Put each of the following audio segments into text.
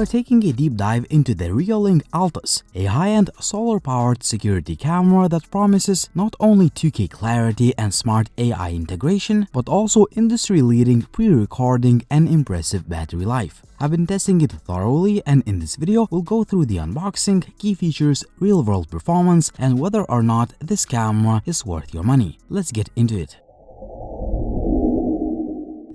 we're taking a deep dive into the REOLINK Altas, a high-end solar-powered security camera that promises not only 2K clarity and smart AI integration, but also industry-leading pre-recording and impressive battery life. I've been testing it thoroughly, and in this video, we'll go through the unboxing, key features, real-world performance, and whether or not this camera is worth your money. Let's get into it.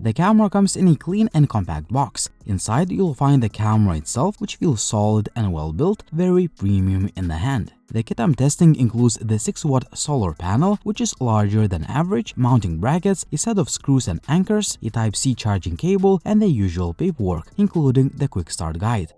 The camera comes in a clean and compact box. Inside, you'll find the camera itself, which feels solid and well-built, very premium in the hand. The kit I'm testing includes the 6-watt solar panel, which is larger than average, mounting brackets, a set of screws and anchors, a Type-C charging cable, and the usual paperwork, including the quick start guide.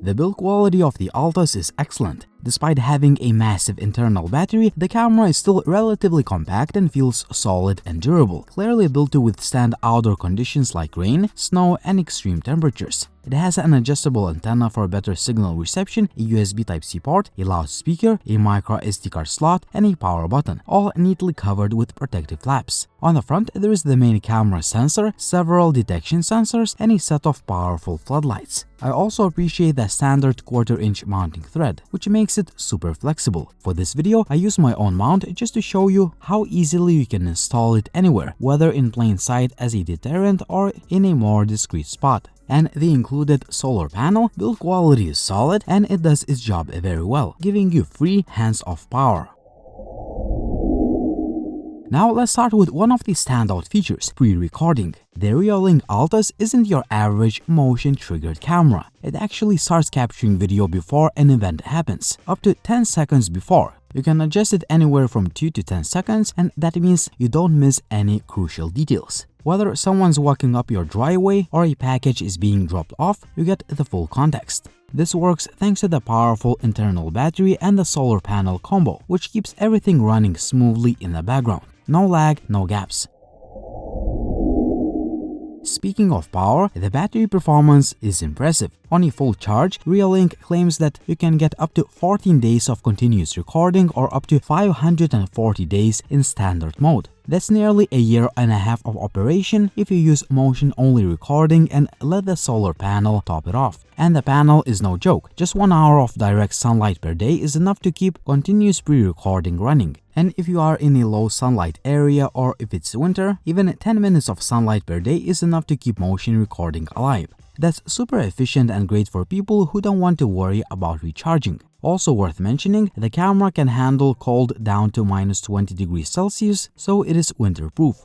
The build quality of the Altas is excellent. Despite having a massive internal battery, the camera is still relatively compact and feels solid and durable, clearly built to withstand outdoor conditions like rain, snow, and extreme temperatures. It has an adjustable antenna for better signal reception, a USB Type-C port, a loudspeaker, a micro SD card slot, and a power button, all neatly covered with protective flaps. On the front, there is the main camera sensor, several detection sensors, and a set of powerful floodlights. I also appreciate the standard 1/4-inch mounting thread, which makes it super flexible. For this video, I use my own mount just to show you how easily you can install it anywhere, whether in plain sight as a deterrent or in a more discreet spot. And the included solar panel build quality is solid, and it does its job very well, giving you free hands-off power. Now let's start with one of the standout features, pre-recording. The REOLINK Altas isn't your average motion-triggered camera. It actually starts capturing video before an event happens, up to 10 seconds before. You can adjust it anywhere from 2 to 10 seconds, and that means you don't miss any crucial details. Whether someone's walking up your driveway or a package is being dropped off, you get the full context. This works thanks to the powerful internal battery and the solar panel combo, which keeps everything running smoothly in the background. No lag, no gaps. Speaking of power, the battery performance is impressive. On a full charge, REOLINK claims that you can get up to 14 days of continuous recording or up to 540 days in standard mode. That's nearly a year and a half of operation if you use motion-only recording and let the solar panel top it off. And the panel is no joke. Just 1 hour of direct sunlight per day is enough to keep continuous pre-recording running. And if you are in a low sunlight area or if it's winter, even 10 minutes of sunlight per day is enough to keep motion recording alive. That's super efficient and great for people who don't want to worry about recharging. Also worth mentioning, the camera can handle cold down to -20 degrees Celsius, so it is winterproof.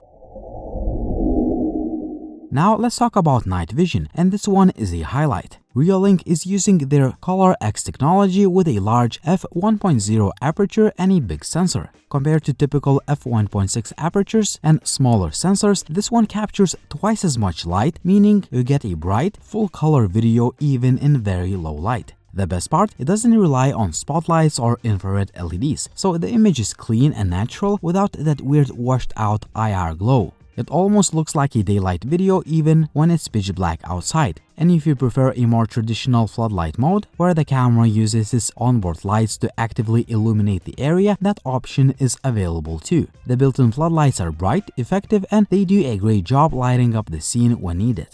Now let's talk about night vision, and this one is a highlight. REOLINK is using their Color X technology with a large f1.0 aperture and a big sensor. Compared to typical f1.6 apertures and smaller sensors, this one captures twice as much light, meaning you get a bright, full-color video even in very low light. The best part, it doesn't rely on spotlights or infrared LEDs, so the image is clean and natural without that weird washed-out IR glow. It almost looks like a daylight video even when it's pitch black outside. And if you prefer a more traditional floodlight mode, where the camera uses its onboard lights to actively illuminate the area, that option is available too. The built-in floodlights are bright, effective, and they do a great job lighting up the scene when needed.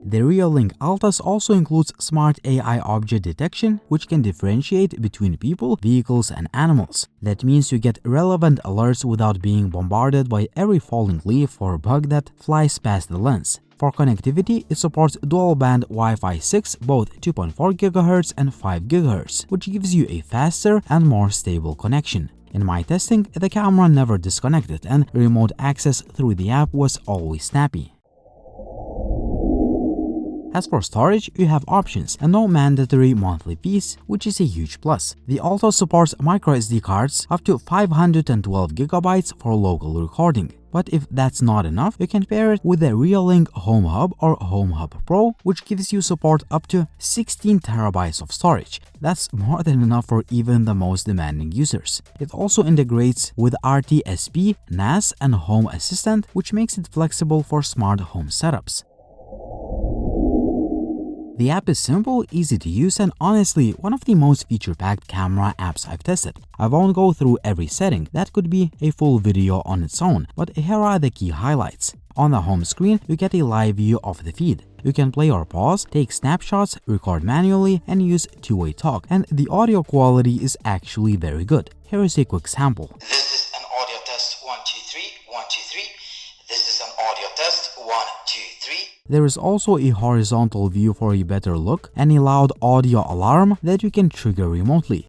The REOLINK Altas also includes smart AI object detection, which can differentiate between people, vehicles, and animals. That means you get relevant alerts without being bombarded by every falling leaf or bug that flies past the lens. For connectivity, it supports dual-band Wi-Fi 6, both 2.4 GHz and 5 GHz, which gives you a faster and more stable connection. In my testing, the camera never disconnected, and remote access through the app was always snappy. As for storage, you have options and no mandatory monthly fees, which is a huge plus. The Altas supports microSD cards up to 512 GB for local recording. But if that's not enough, you can pair it with the REOLINK Home Hub or Home Hub Pro, which gives you support up to 16 TB of storage. That's more than enough for even the most demanding users. It also integrates with RTSP, NAS, and Home Assistant, which makes it flexible for smart home setups. The app is simple, easy to use, and honestly, one of the most feature-packed camera apps I've tested. I won't go through every setting, that could be a full video on its own, but here are the key highlights. On the home screen, you get a live view of the feed. You can play or pause, take snapshots, record manually, and use two-way talk, and the audio quality is actually very good. Here is a quick sample. This is an audio test 1 2 3 1 2 3. This is an audio test 1 2 3. There is also a horizontal view for a better look and a loud audio alarm that you can trigger remotely.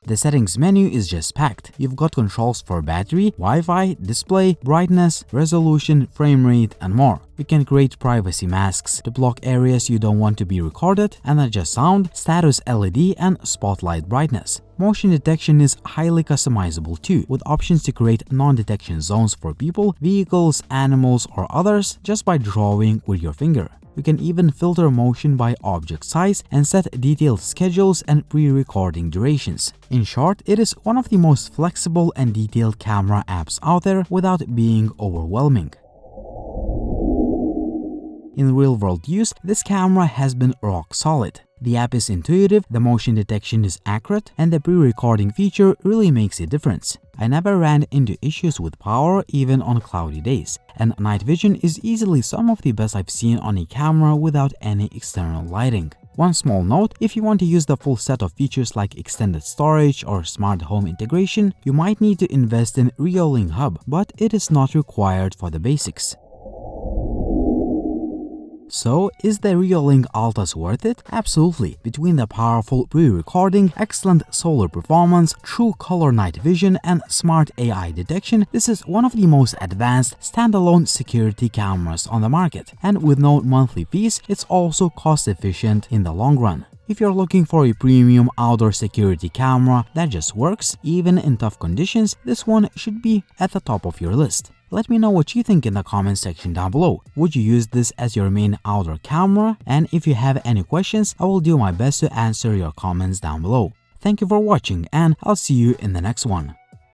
The settings menu is just packed. You've got controls for battery, Wi-Fi, display, brightness, resolution, frame rate, and more. You can create privacy masks to block areas you don't want to be recorded, and adjust sound, status LED, and spotlight brightness. Motion detection is highly customizable too, with options to create non-detection zones for people, vehicles, animals, or others just by drawing with your finger. You can even filter motion by object size and set detailed schedules and pre-recording durations. In short, it is one of the most flexible and detailed camera apps out there without being overwhelming. In real-world use, this camera has been rock solid. The app is intuitive, the motion detection is accurate, and the pre-recording feature really makes a difference. I never ran into issues with power even on cloudy days, and night vision is easily some of the best I've seen on a camera without any external lighting. One small note, if you want to use the full set of features like extended storage or smart home integration, you might need to invest in REOLINK Hub, but it is not required for the basics. So, is the REOLINK Altas worth it? Absolutely. Between the powerful pre-recording, excellent solar performance, true color night vision, and smart AI detection, this is one of the most advanced standalone security cameras on the market. And with no monthly fees, it's also cost-efficient in the long run. If you're looking for a premium outdoor security camera that just works, even in tough conditions, this one should be at the top of your list. Let me know what you think in the comment section down below. Would you use this as your main outdoor camera? And if you have any questions, I will do my best to answer your comments down below. Thank you for watching, and I'll see you in the next one.